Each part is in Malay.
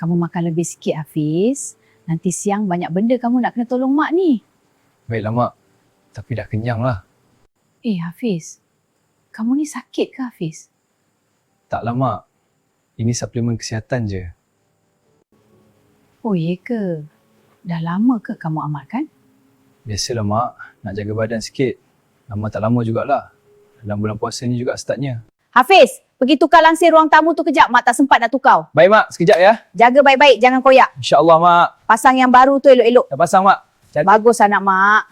Kamu makan lebih sikit, Hafiz. Nanti siang banyak benda kamu nak kena tolong mak ni. Baiklah mak, tapi dah kenyang lah. Hafiz. Kamu ni sakit ke, Hafiz? Taklah mak, ini suplemen kesihatan je. Oh, ye ke? Dah lama ke kamu amalkan? Biasalah mak, nak jaga badan sikit. Lama tak lama jugalah. Dalam bulan puasa ni juga startnya. Hafiz, pergi tukar langsir ruang tamu tu kejap. Mak tak sempat nak tukar. Baik mak, sekejap ya. Jaga baik-baik, jangan koyak. InsyaAllah mak. Pasang yang baru tu elok-elok. Dah pasang mak. Bagus anak mak.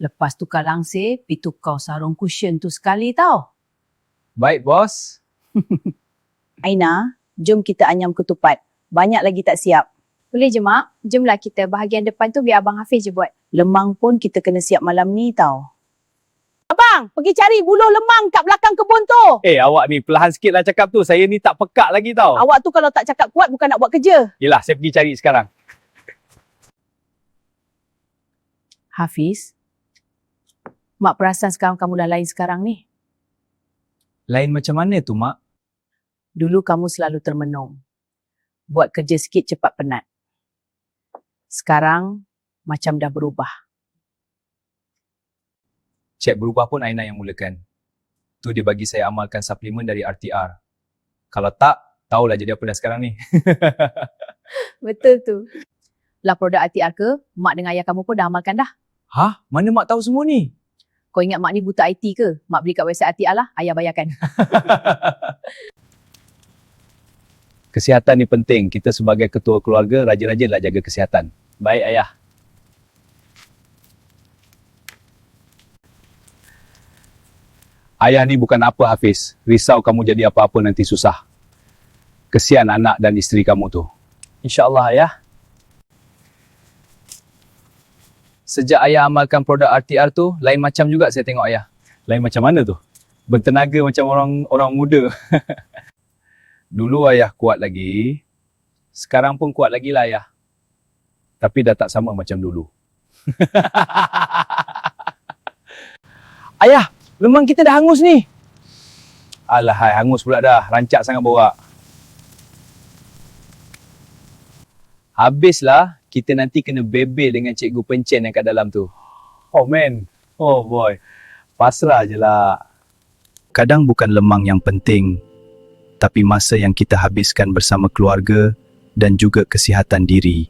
Lepas tukar langsir, pergi tukar sarung cushion tu sekali tau. Baik bos. Aina, jom kita anyam ketupat. Banyak lagi tak siap. Boleh je mak. Jomlah kita bahagian depan tu biar Abang Hafiz je buat. Lemang pun kita kena siap malam ni tau. Abang, pergi cari buluh lemang kat belakang kebun tu. Awak ni perlahan sikit lah cakap tu. Saya ni tak pekak lagi tau. Awak tu kalau tak cakap kuat bukan nak buat kerja. Yelah, saya pergi cari sekarang. Hafiz, mak perasan sekarang kamu dah lain sekarang ni. Lain macam mana tu mak? Dulu kamu selalu termenung. Buat kerja sikit cepat penat. Sekarang macam dah berubah. Cik berubah pun Aina yang mulakan. Tu dia bagi saya amalkan suplemen dari RTR. Kalau tak, tahulah jadi apa dah sekarang ni. Betul tu. Lah produk RTR ke, mak dengan ayah kamu pun dah amalkan dah. Hah? Mana mak tahu semua ni? Kau ingat mak ni buta IT ke? Mak beli kat website RTR lah, ayah bayarkan. Kesihatan ni penting. Kita sebagai ketua keluarga, rajin-rajinlah jaga kesihatan. Baik ayah. Ayah ni bukan apa Hafiz. Risau kamu jadi apa-apa nanti susah. Kesian anak dan isteri kamu tu. InsyaAllah ayah. Sejak ayah amalkan produk RTR tu, lain macam juga saya tengok ayah. Lain macam mana tu? Bertenaga macam orang muda. Dulu ayah kuat lagi. Sekarang pun kuat lagi lah ayah. Tapi dah tak sama macam dulu. Ayah, lemang kita dah hangus ni. Alahai, hangus pula dah. Rancak sangat borak. Habislah, kita nanti kena bebel dengan cikgu pencen yang kat dalam tu. Oh man. Oh boy. Pasrah je lah. Kadang bukan lemang yang penting, tapi masa yang kita habiskan bersama keluarga dan juga kesihatan diri